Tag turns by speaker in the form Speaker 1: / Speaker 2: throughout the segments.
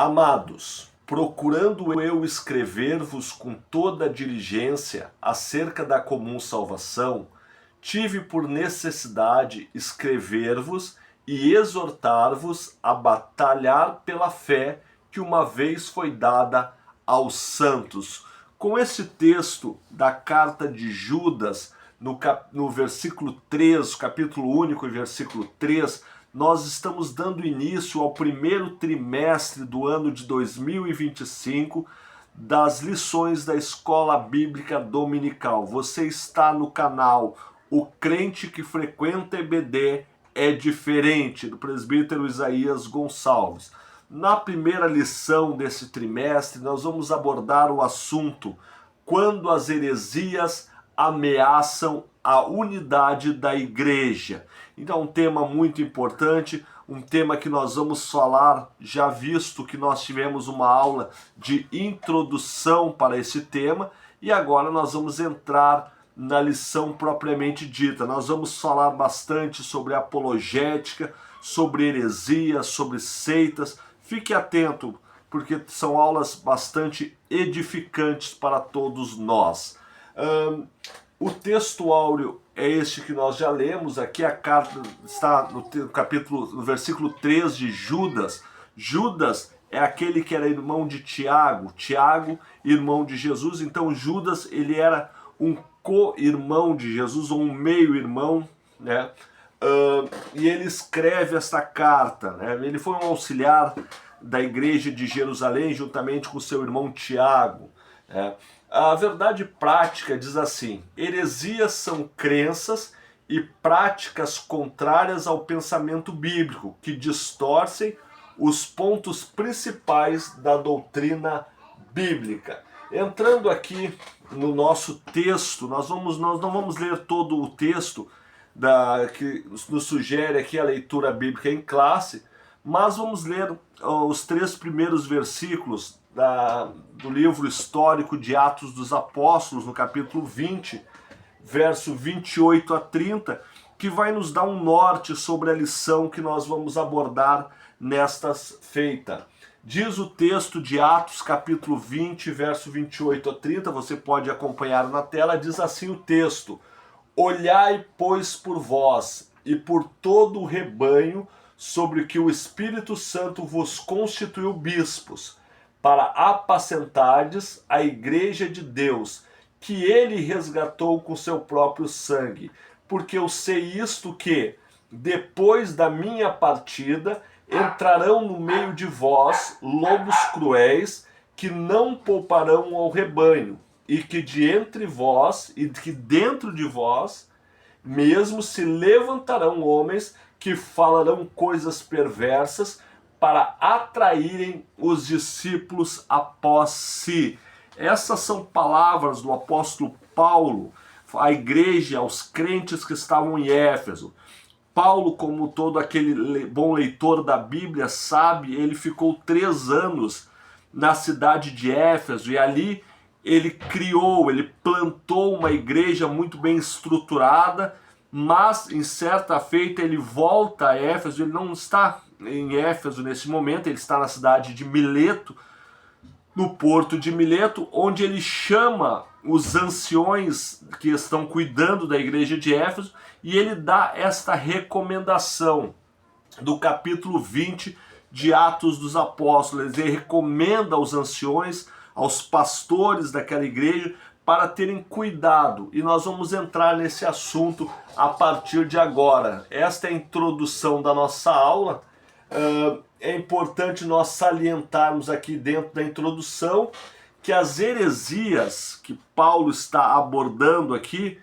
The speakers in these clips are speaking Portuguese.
Speaker 1: Amados, procurando eu escrever-vos com toda a diligência acerca da comum salvação, tive por necessidade escrever-vos e exortar-vos a batalhar pela fé que uma vez foi dada aos santos. Com esse texto da carta de Judas, no versículo 3, capítulo único e versículo 3, nós estamos dando início ao primeiro trimestre do ano de 2025 das lições da Escola Bíblica Dominical. Você está no canal O Crente que Frequenta EBD é Diferente, do presbítero Isaías Gonçalves. Na primeira lição desse trimestre, nós vamos abordar o assunto quando as heresias ameaçam a unidade da igreja. Então, um tema muito importante, um tema que nós vamos falar, já visto que nós tivemos uma aula de introdução para esse tema, e agora nós vamos entrar na lição propriamente dita. Nós vamos falar bastante sobre apologética, sobre heresias, sobre seitas. Fique atento, porque são aulas bastante edificantes para todos nós. O texto áureo é este que nós já lemos. Aqui a carta está no versículo 3 de Judas. Judas é aquele que era irmão de Tiago, Tiago, irmão de Jesus. Então Judas, ele era um co-irmão de Jesus, ou um meio-irmão, né? E ele escreve esta carta, né? Ele foi um auxiliar da igreja de Jerusalém, juntamente com seu irmão Tiago, né? A verdade prática diz assim: heresias são crenças e práticas contrárias ao pensamento bíblico, que distorcem os pontos principais da doutrina bíblica. Entrando aqui no nosso texto, nós não vamos ler todo o texto que nos sugere aqui a leitura bíblica em classe, mas vamos ler os 3 primeiros versículos do livro histórico de Atos dos Apóstolos, no capítulo 20, verso 28 a 30, que vai nos dar um norte sobre a lição que nós vamos abordar nesta feita. Diz o texto de Atos, capítulo 20, verso 28 a 30, você pode acompanhar na tela, diz assim o texto: olhai, pois, por vós e por todo o rebanho sobre o que o Espírito Santo vos constituiu bispos, para apacentardes a igreja de Deus, que ele resgatou com seu próprio sangue. Porque eu sei isto que, depois da minha partida, entrarão no meio de vós lobos cruéis, que não pouparão ao rebanho, e que de entre vós, e que dentro de vós, mesmo se levantarão homens que falarão coisas perversas, para atraírem os discípulos após si. Essas são palavras do apóstolo Paulo à igreja, aos crentes que estavam em Éfeso. Paulo, como todo aquele bom leitor da Bíblia sabe, ele ficou 3 anos na cidade de Éfeso, e ali ele plantou uma igreja muito bem estruturada, mas em certa feita ele volta a Éfeso. Ele não está em Éfeso nesse momento, ele está na cidade de Mileto, no porto de Mileto, onde ele chama os anciões que estão cuidando da igreja de Éfeso, e ele dá esta recomendação do capítulo 20 de Atos dos Apóstolos. Ele recomenda aos anciões, aos pastores daquela igreja, para terem cuidado, e nós vamos entrar nesse assunto a partir de agora. Esta é a introdução da nossa aula. É importante nós salientarmos aqui dentro da introdução que as heresias que Paulo está abordando aqui,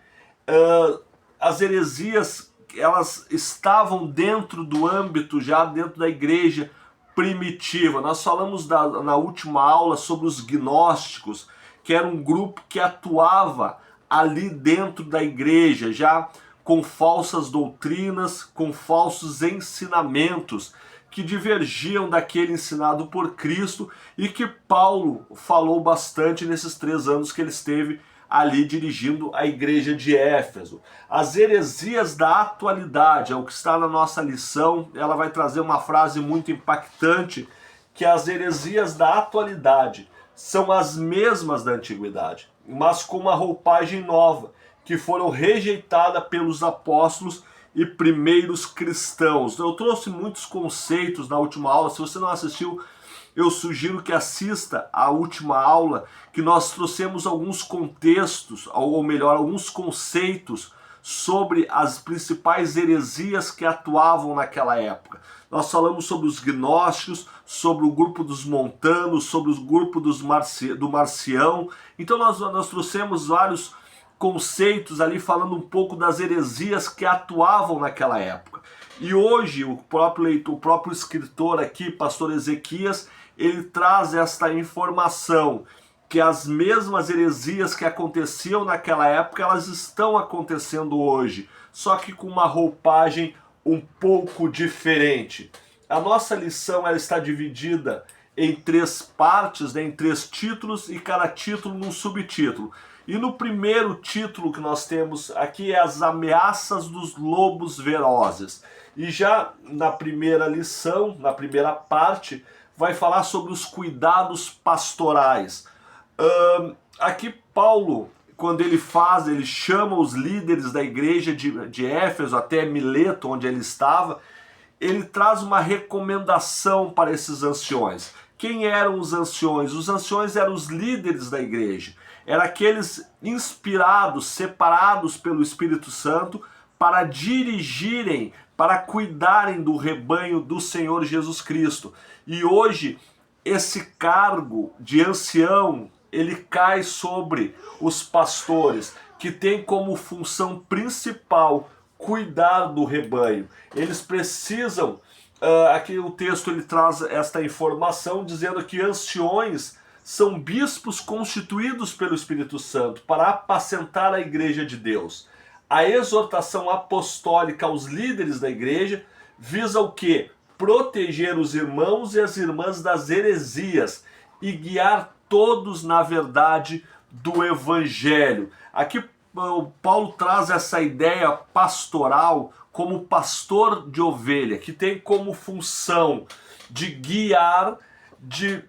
Speaker 1: as heresias, elas estavam dentro do âmbito, já dentro da igreja primitiva. Nós falamos na última aula sobre os gnósticos, que era um grupo que atuava ali dentro da igreja, já com falsas doutrinas, com falsos ensinamentos, que divergiam daquele ensinado por Cristo, e que Paulo falou bastante nesses 3 anos que ele esteve ali dirigindo a igreja de Éfeso. As heresias da atualidade é o que está na nossa lição. Ela vai trazer uma frase muito impactante que as heresias da atualidade são as mesmas da antiguidade, mas com uma roupagem nova, que foram rejeitadas pelos apóstolos e primeiros cristãos. Eu trouxe muitos conceitos na última aula. Se você não assistiu, eu sugiro que assista à última aula, que nós trouxemos alguns contextos, ou melhor, alguns conceitos sobre as principais heresias que atuavam naquela época. Nós falamos sobre os gnósticos, sobre o grupo dos montanos, sobre o grupo do Marcião. Então nós trouxemos vários conceitos ali falando um pouco das heresias que atuavam naquela época. E hoje o próprio escritor aqui, pastor Ezequias, ele traz esta informação que as mesmas heresias que aconteciam naquela época, elas estão acontecendo hoje, só que com uma roupagem um pouco diferente. A nossa lição ela está dividida em 3 partes, né, em 3 títulos, e cada título num subtítulo. E no primeiro título que nós temos aqui é as ameaças dos lobos velozes. E já na primeira lição, na primeira parte, vai falar sobre os cuidados pastorais. Aqui Paulo, quando ele chama os líderes da igreja de Éfeso, até Mileto, onde ele estava, ele traz uma recomendação para esses anciões. Quem eram os anciões? Os anciões eram os líderes da igreja. Eram aqueles inspirados, separados pelo Espírito Santo para dirigirem, para cuidarem do rebanho do Senhor Jesus Cristo. E hoje, esse cargo de ancião, ele cai sobre os pastores, que tem como função principal cuidar do rebanho. Eles precisam, aqui o texto ele traz esta informação dizendo que anciões são bispos constituídos pelo Espírito Santo para apacentar a igreja de Deus. A exortação apostólica aos líderes da igreja visa o quê? Proteger os irmãos e as irmãs das heresias e guiar todos na verdade do evangelho. Aqui Paulo traz essa ideia pastoral como pastor de ovelha, que tem como função de guiar, de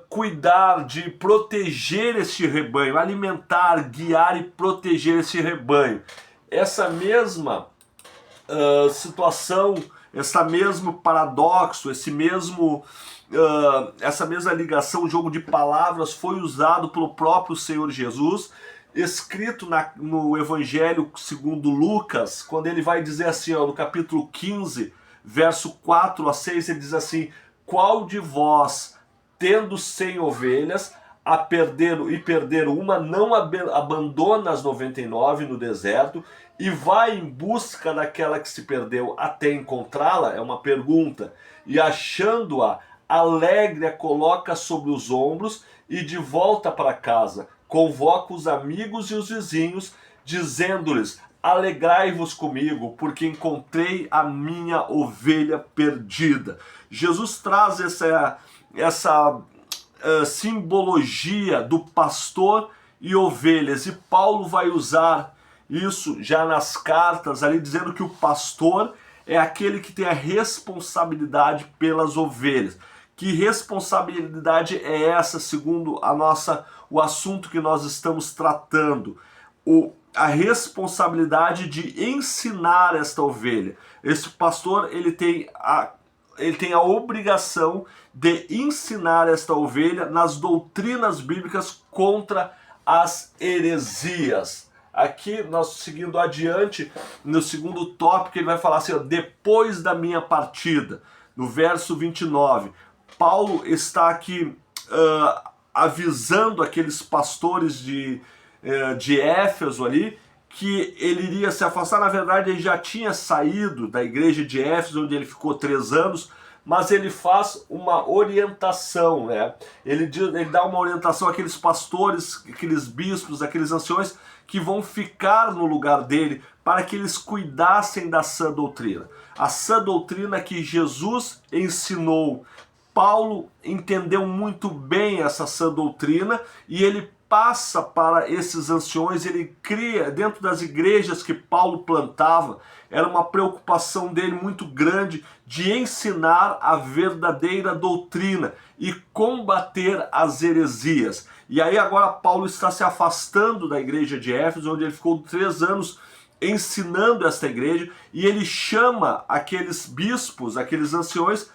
Speaker 1: cuidar, de proteger este rebanho, alimentar, guiar e proteger esse rebanho. Essa mesma situação, esse mesmo paradoxo, essa mesma ligação, jogo de palavras foi usado pelo próprio Senhor Jesus, escrito no Evangelho segundo Lucas, quando ele vai dizer assim, no capítulo 15, verso 4 a 6, ele diz assim: qual de vós, tendo 100 ovelhas, perder uma, não abandona as 99 no deserto e vai em busca daquela que se perdeu até encontrá-la? É uma pergunta. E achando-a, alegre a coloca sobre os ombros e de volta para casa convoca os amigos e os vizinhos, dizendo-lhes: alegrai-vos comigo, porque encontrei a minha ovelha perdida. Jesus traz essa simbologia do pastor e ovelhas, e Paulo vai usar isso já nas cartas ali, dizendo que o pastor é aquele que tem a responsabilidade pelas ovelhas. Que responsabilidade é essa, segundo o assunto que nós estamos tratando? A responsabilidade de ensinar esta ovelha. Esse pastor ele tem a obrigação de ensinar esta ovelha nas doutrinas bíblicas contra as heresias. Aqui, nós seguindo adiante, no segundo tópico, ele vai falar assim: depois da minha partida, no verso 29, Paulo está aqui avisando aqueles pastores de Éfeso ali, que ele iria se afastar. Na verdade, ele já tinha saído da igreja de Éfeso, onde ele ficou 3 anos, mas ele faz uma orientação, né? Ele dá uma orientação àqueles pastores, aqueles bispos, aqueles anciões que vão ficar no lugar dele, para que eles cuidassem da sã doutrina. A sã doutrina que Jesus ensinou. Paulo entendeu muito bem essa sã doutrina e ele passa para esses anciões, ele cria, dentro das igrejas que Paulo plantava, era uma preocupação dele muito grande de ensinar a verdadeira doutrina e combater as heresias. E aí agora Paulo está se afastando da igreja de Éfeso, onde ele ficou 3 anos ensinando esta igreja, e ele chama aqueles bispos, aqueles anciões,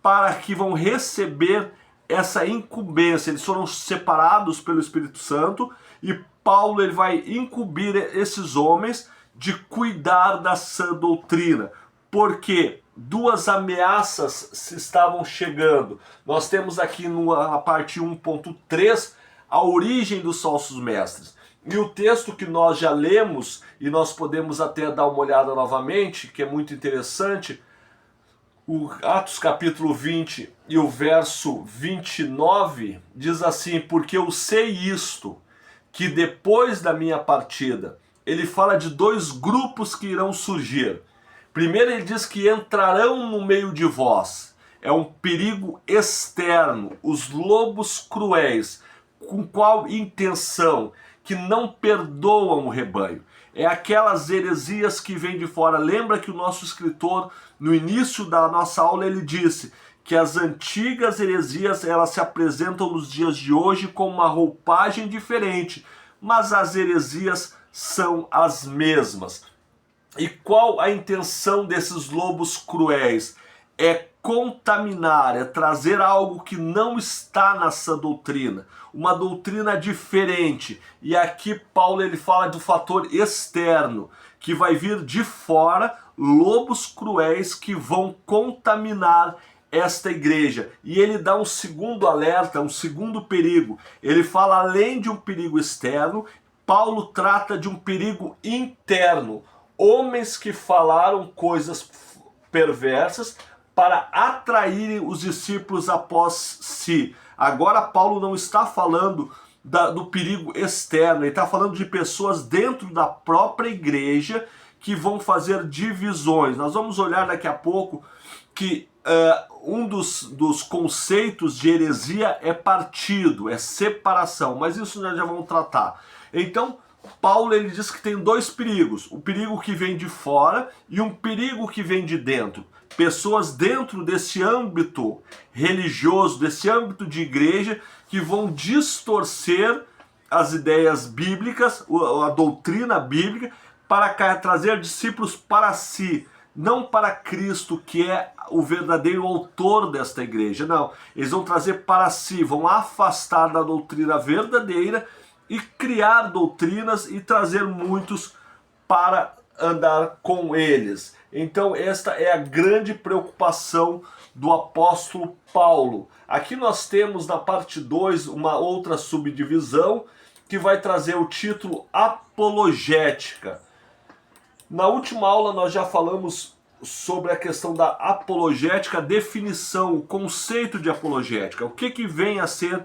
Speaker 1: para que vão receber essa incumbência. Eles foram separados pelo Espírito Santo e Paulo ele vai incumbir esses homens de cuidar da sã doutrina, porque 2 ameaças se estavam chegando. Nós temos aqui na parte 1.3 a origem dos falsos mestres. E o texto que nós já lemos, e nós podemos até dar uma olhada novamente, que é muito interessante, o Atos capítulo 20 e o verso 29 diz assim: porque eu sei isto, que depois da minha partida, ele fala de 2 grupos que irão surgir. Primeiro ele diz que entrarão no meio de vós. É um perigo externo, os lobos cruéis. Com qual intenção? Que não perdoam o rebanho. É aquelas heresias que vêm de fora. Lembra que o nosso escritor, no início da nossa aula, ele disse que as antigas heresias, elas se apresentam nos dias de hoje com uma roupagem diferente, mas as heresias são as mesmas. E qual a intenção desses lobos cruéis? É contaminar, é trazer algo que não está nessa doutrina, uma doutrina diferente. E aqui Paulo ele fala do fator externo, que vai vir de fora, lobos cruéis que vão contaminar esta igreja. E ele dá um segundo alerta, um segundo perigo. Ele fala, além de um perigo externo, Paulo trata de um perigo interno. Homens que falaram coisas perversas para atraírem os discípulos após si. Agora Paulo não está falando do perigo externo, ele está falando de pessoas dentro da própria igreja que vão fazer divisões. Nós vamos olhar daqui a pouco que um dos conceitos de heresia é partido, é separação, mas isso nós já vamos tratar. Então, Paulo ele diz que tem 2 perigos, o perigo que vem de fora e um perigo que vem de dentro. Pessoas dentro desse âmbito religioso, desse âmbito de igreja, que vão distorcer as ideias bíblicas, a doutrina bíblica, para trazer discípulos para si, não para Cristo, que é o verdadeiro autor desta igreja. Não, eles vão trazer para si, vão afastar da doutrina verdadeira e criar doutrinas e trazer muitos para andar com eles. Então esta é a grande preocupação do apóstolo Paulo. Aqui nós temos na parte 2 uma outra subdivisão que vai trazer o título apologética. Na última aula nós já falamos sobre a questão da apologética, a definição, o conceito de apologética. O que vem a ser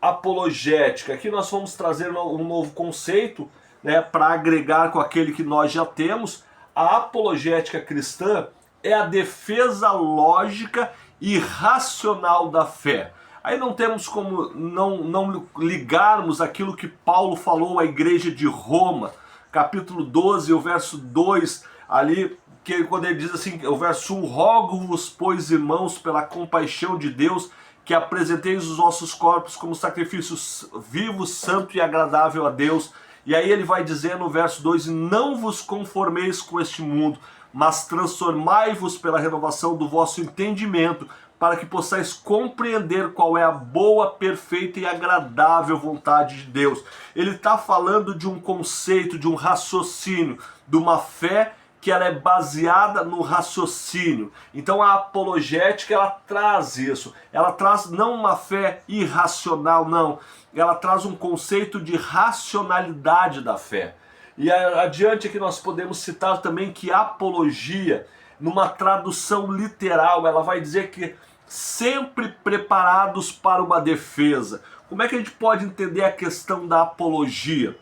Speaker 1: apologética? Aqui nós vamos trazer um novo conceito, né, para agregar com aquele que nós já temos. A apologética cristã é a defesa lógica e racional da fé. Aí não temos como não ligarmos aquilo que Paulo falou à igreja de Roma, capítulo 12, o verso 2, ali, que quando ele diz assim, o verso 1, rogo-vos, pois, irmãos, pela compaixão de Deus, que apresenteis os vossos corpos como sacrifícios vivos, santo e agradável a Deus. E aí ele vai dizer no verso 2, não vos conformeis com este mundo, mas transformai-vos pela renovação do vosso entendimento, para que possais compreender qual é a boa, perfeita e agradável vontade de Deus. Ele está falando de um conceito, de um raciocínio, de uma fé que ela é baseada no raciocínio. Então a apologética, ela traz isso. Ela traz não uma fé irracional, não. Ela traz um conceito de racionalidade da fé. E adiante aqui nós podemos citar também que apologia, numa tradução literal, ela vai dizer que sempre preparados para uma defesa. Como é que a gente pode entender a questão da apologia?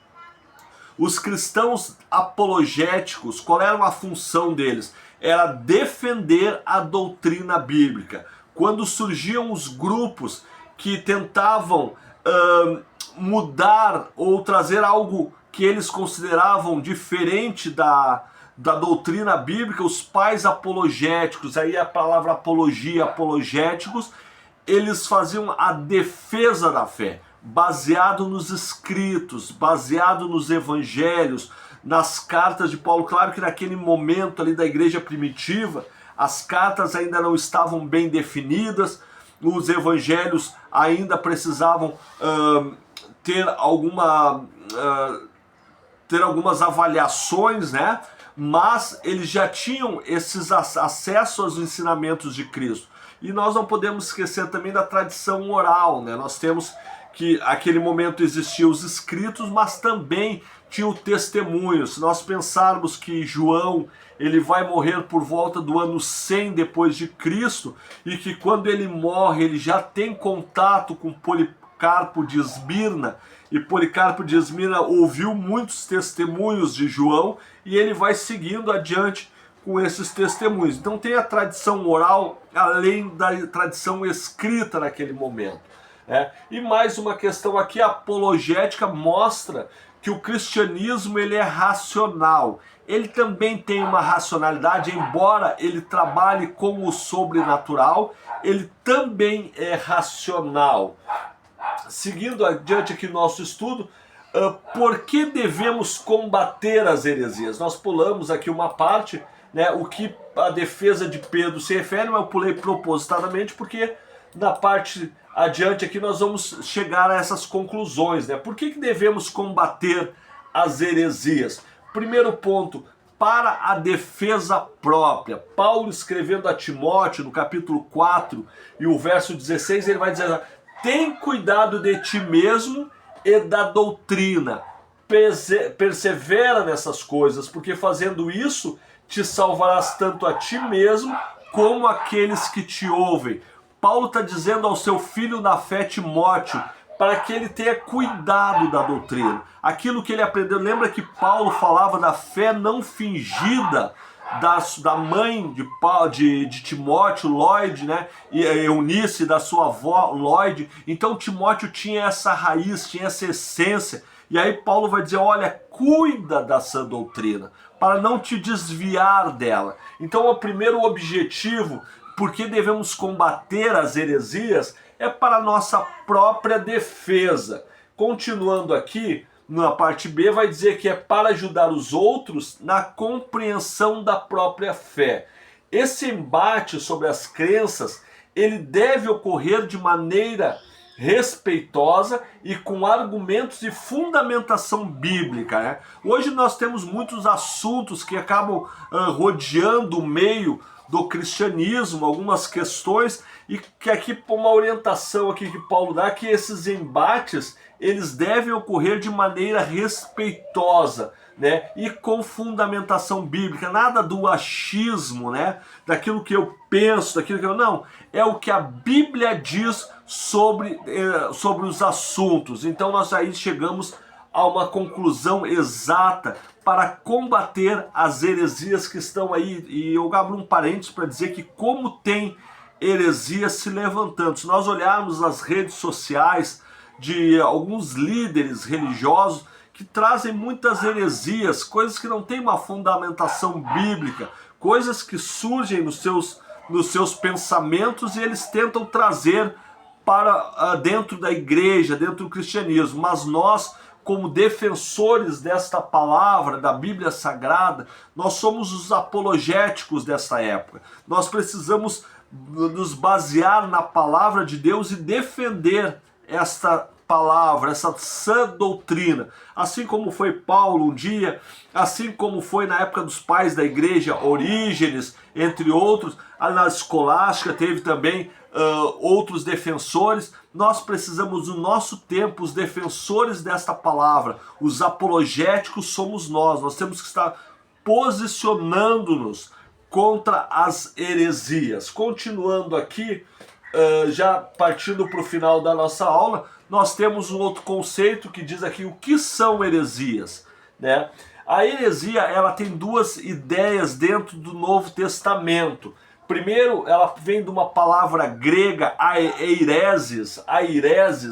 Speaker 1: Os cristãos apologéticos, qual era a função deles? Era defender a doutrina bíblica. Quando surgiam os grupos que tentavam mudar ou trazer algo que eles consideravam diferente da doutrina bíblica, os pais apologéticos, aí a palavra apologia, apologéticos, eles faziam a defesa da fé, baseado nos escritos, baseado nos evangelhos, nas cartas de Paulo. Claro que naquele momento ali da igreja primitiva, as cartas ainda não estavam bem definidas, os evangelhos ainda precisavam ter algumas avaliações, né? Mas eles já tinham esses acesso aos ensinamentos de Cristo. E nós não podemos esquecer também da tradição oral, né? Nós temos que naquele momento existiam os escritos, mas também tinha o testemunho. Se nós pensarmos que João ele vai morrer por volta do ano 100 depois de Cristo, e que quando ele morre ele já tem contato com Policarpo de Esmirna, e Policarpo de Esmirna ouviu muitos testemunhos de João, e ele vai seguindo adiante com esses testemunhos. Então tem a tradição oral, além da tradição escrita naquele momento. E mais uma questão aqui, a apologética mostra que o cristianismo ele é racional. Ele também tem uma racionalidade, embora ele trabalhe com o sobrenatural, ele também é racional. Seguindo adiante aqui no nosso estudo, por que devemos combater as heresias? Nós pulamos aqui uma parte, né, o que a defesa de Pedro se refere, mas eu pulei propositadamente porque na parte adiante aqui nós vamos chegar a essas conclusões, né? Por que devemos combater as heresias? Primeiro ponto, para a defesa própria. Paulo escrevendo a Timóteo no capítulo 4 e o verso 16, ele vai dizer: tem cuidado de ti mesmo e da doutrina, persevera nessas coisas, porque fazendo isso te salvarás tanto a ti mesmo como aqueles que te ouvem. Paulo está dizendo ao seu filho na fé, Timóteo, para que ele tenha cuidado da doutrina. Aquilo que ele aprendeu, lembra que Paulo falava da fé não fingida da mãe de Timóteo, Lloyd, né? E Eunice, da sua avó, Lloyd. Então Timóteo tinha essa raiz, tinha essa essência. E aí Paulo vai dizer, olha, cuida dessa doutrina, para não te desviar dela. Então o primeiro objetivo, porque devemos combater as heresias, é para a nossa própria defesa. Continuando aqui, na parte B, vai dizer que é para ajudar os outros na compreensão da própria fé. Esse embate sobre as crenças, ele deve ocorrer de maneira respeitosa e com argumentos de fundamentação bíblica, né? Hoje nós temos muitos assuntos que acabam rodeando o meio do cristianismo, algumas questões, e que aqui uma orientação aqui que Paulo dá, que esses embates eles devem ocorrer de maneira respeitosa, né? E com fundamentação bíblica, nada do achismo, né? Daquilo que eu penso, daquilo que eu não, é o que a Bíblia diz sobre os assuntos. Então nós aí chegamos a uma conclusão exata para combater as heresias que estão aí. E eu abro um parênteses para dizer que como tem heresias se levantando. Se nós olharmos as redes sociais de alguns líderes religiosos que trazem muitas heresias, coisas que não têm uma fundamentação bíblica, coisas que surgem nos seus pensamentos e eles tentam trazer para dentro da igreja, dentro do cristianismo. Mas nós, como defensores desta palavra, da Bíblia Sagrada, nós somos os apologéticos dessa época. Nós precisamos nos basear na palavra de Deus e defender esta palavra, essa sã doutrina. Assim como foi Paulo um dia, assim como foi na época dos pais da igreja, Orígenes, entre outros, na escolástica teve também outros defensores. Nós precisamos, no nosso tempo, os defensores desta palavra, os apologéticos somos nós temos que estar posicionando-nos contra as heresias. Continuando aqui, já partindo para o final da nossa aula, nós temos um outro conceito que diz aqui o que são heresias, né? A heresia, ela tem duas ideias dentro do Novo Testamento. Primeiro, ela vem de uma palavra grega, aireses,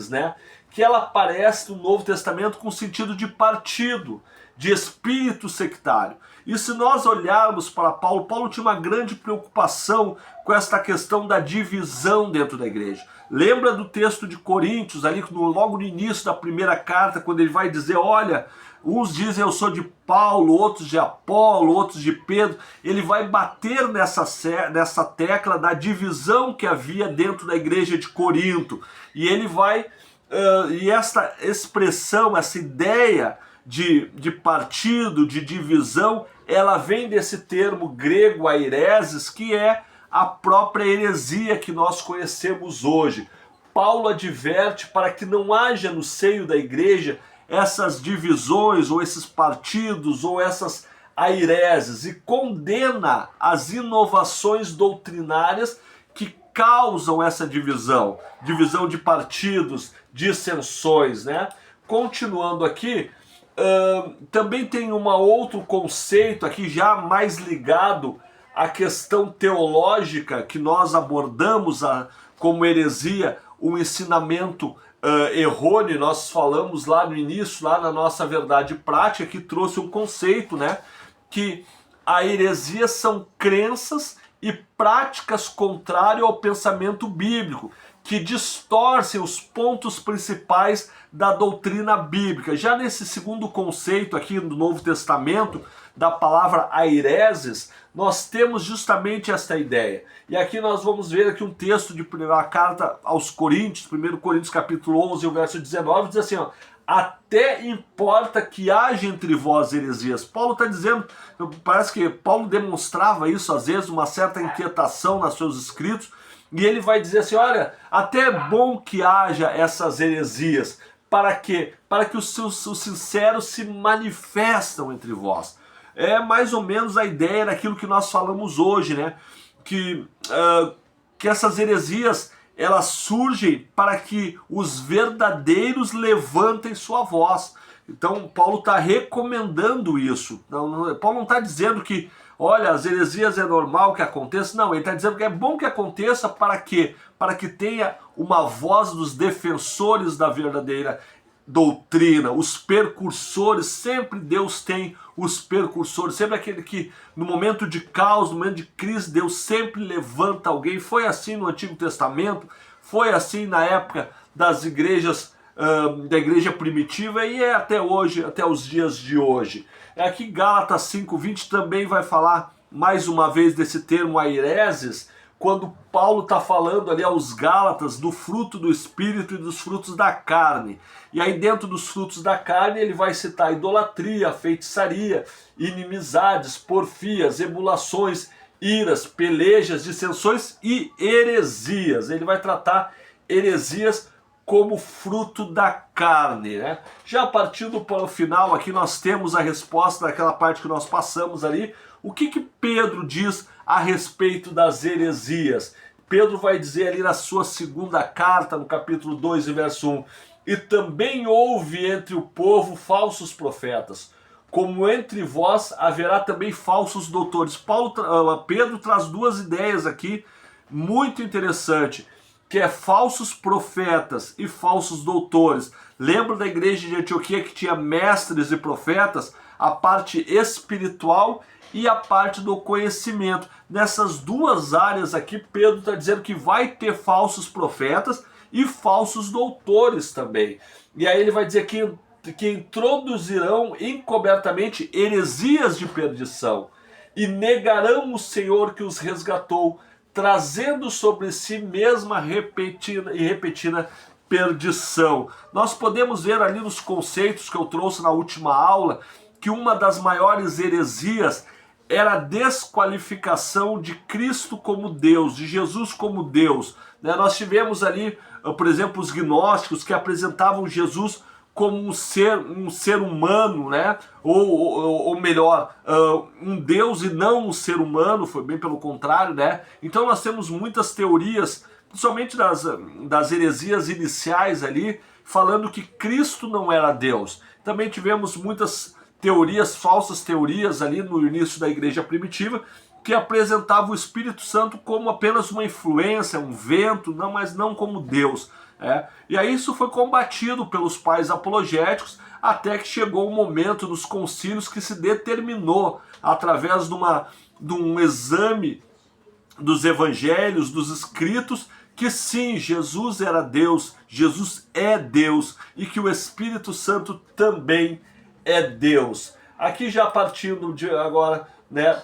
Speaker 1: né? que ela aparece no Novo Testamento com sentido de partido, de espírito sectário. E se nós olharmos para Paulo, Paulo tinha uma grande preocupação com esta questão da divisão dentro da igreja. Lembra do texto de Coríntios, ali logo no início da primeira carta, quando ele vai dizer, olha, uns dizem eu sou de Paulo, outros de Apolo, outros de Pedro. Ele vai bater nessa tecla da divisão que havia dentro da igreja de Corinto. E ele vai, e essa expressão, essa ideia de partido, de divisão, ela vem desse termo grego aireses, que é a própria heresia que nós conhecemos hoje. Paulo adverte para que não haja no seio da igreja essas divisões, ou esses partidos, ou essas aireses, e condena as inovações doutrinárias que causam essa divisão de partidos, dissensões, né? Continuando aqui, também tem um outro conceito aqui já mais ligado à questão teológica que nós abordamos como heresia, um ensinamento errôneo. Nós falamos lá no início, lá na nossa verdade prática, que trouxe um conceito, né, que a heresia são crenças e práticas contrárias ao pensamento bíblico, que distorcem os pontos principais da doutrina bíblica. Já nesse segundo conceito aqui do Novo Testamento, da palavra aireses, nós temos justamente esta ideia. E aqui nós vamos ver aqui um texto de primeira carta aos Coríntios, 1 Coríntios capítulo 11, o verso 19, diz assim, ó, até importa que haja entre vós heresias. Paulo está dizendo, parece que Paulo demonstrava isso às vezes, uma certa inquietação nos seus escritos, e ele vai dizer assim, olha, até é bom que haja essas heresias. Para quê? Para que os sinceros se manifestam entre vós. É mais ou menos a ideia daquilo que nós falamos hoje, né? Que essas heresias, elas surgem para que os verdadeiros levantem sua voz. Então Paulo está recomendando isso. Paulo não está dizendo que, olha, as heresias é normal que aconteça. Não, ele está dizendo que é bom que aconteça para quê? Para que tenha uma voz dos defensores da verdadeira doutrina, os percursores. Sempre Deus tem os percursores, sempre aquele que no momento de caos, no momento de crise, Deus sempre levanta alguém. Foi assim no Antigo Testamento, foi assim na época das igrejas, da igreja primitiva, e é até hoje, até os dias de hoje. Aqui Gálatas 5:20 também vai falar mais uma vez desse termo aireses, quando Paulo está falando ali aos Gálatas do fruto do Espírito e dos frutos da carne. E aí dentro dos frutos da carne ele vai citar idolatria, feitiçaria, inimizades, porfias, emulações, iras, pelejas, dissensões e heresias. Ele vai tratar heresias como fruto da carne, né? Já partindo para o final, aqui nós temos a resposta daquela parte que nós passamos ali. O que Pedro diz a respeito das heresias? Pedro vai dizer ali na sua segunda carta, no capítulo 2, verso 1, e também houve entre o povo falsos profetas, como entre vós haverá também falsos doutores. Pedro traz duas ideias aqui muito interessantes, que é falsos profetas e falsos doutores. Lembra da igreja de Antioquia que tinha mestres e profetas? A parte espiritual e a parte do conhecimento. Nessas duas áreas aqui, Pedro está dizendo que vai ter falsos profetas e falsos doutores também. E aí ele vai dizer que introduzirão encobertamente heresias de perdição e negarão o Senhor que os resgatou, trazendo sobre si mesma repetida perdição. Nós podemos ver ali nos conceitos que eu trouxe na última aula que uma das maiores heresias era a desqualificação de Cristo como Deus, de Jesus como Deus. Nós tivemos ali, por exemplo, os gnósticos que apresentavam Jesus como um ser humano, né? Ou melhor, um Deus e não um ser humano, foi bem pelo contrário, né? Então nós temos muitas teorias, principalmente das heresias iniciais ali, falando que Cristo não era Deus. Também tivemos muitas teorias, falsas teorias ali no início da igreja primitiva, que apresentava o Espírito Santo como apenas uma influência, um vento, não, mas não como Deus. E aí isso foi combatido pelos pais apologéticos, até que chegou o momento dos concílios que se determinou, através de um exame dos evangelhos, dos escritos, que sim, Jesus era Deus, Jesus é Deus, e que o Espírito Santo também é Deus. Aqui já partindo de agora, né,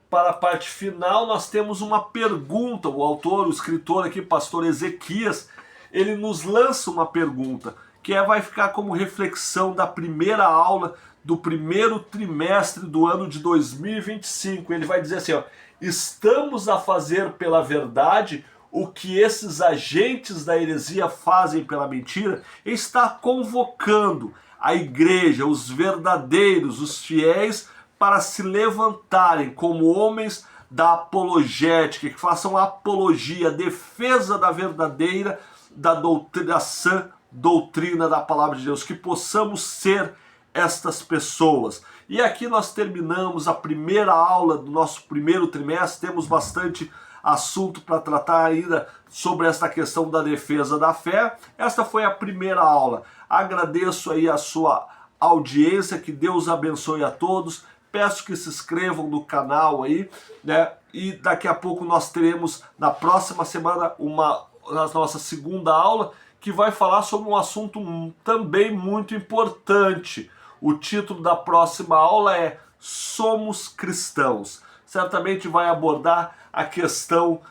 Speaker 1: para a parte final, nós temos uma pergunta. O autor, o escritor aqui, pastor Ezequias, ele nos lança uma pergunta, que vai ficar como reflexão da primeira aula do primeiro trimestre do ano de 2025. Ele vai dizer assim, ó: estamos a fazer pela verdade o que esses agentes da heresia fazem pela mentira? Ele está convocando a igreja, os verdadeiros, os fiéis, para se levantarem como homens da apologética, que façam apologia, defesa da verdadeira, da sã doutrina da palavra de Deus, que possamos ser estas pessoas. E aqui nós terminamos a primeira aula do nosso primeiro trimestre. Temos bastante assunto para tratar ainda sobre esta questão da defesa da fé. Esta foi a primeira aula. Agradeço aí a sua audiência, que Deus abençoe a todos. Peço que se inscrevam no canal aí, né? E daqui a pouco nós teremos, na próxima semana, a nossa segunda aula, que vai falar sobre um assunto também muito importante. O título da próxima aula é Somos Cristãos. Certamente vai abordar a questão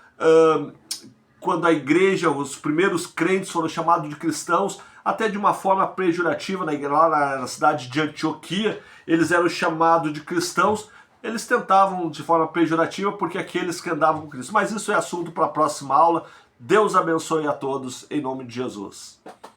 Speaker 1: quando a igreja, os primeiros crentes foram chamados de cristãos, até de uma forma pejorativa, lá na cidade de Antioquia, eles eram chamados de cristãos. Eles tentavam de forma pejorativa porque aqueles que andavam com Cristo. Mas isso é assunto para a próxima aula. Deus abençoe a todos, em nome de Jesus.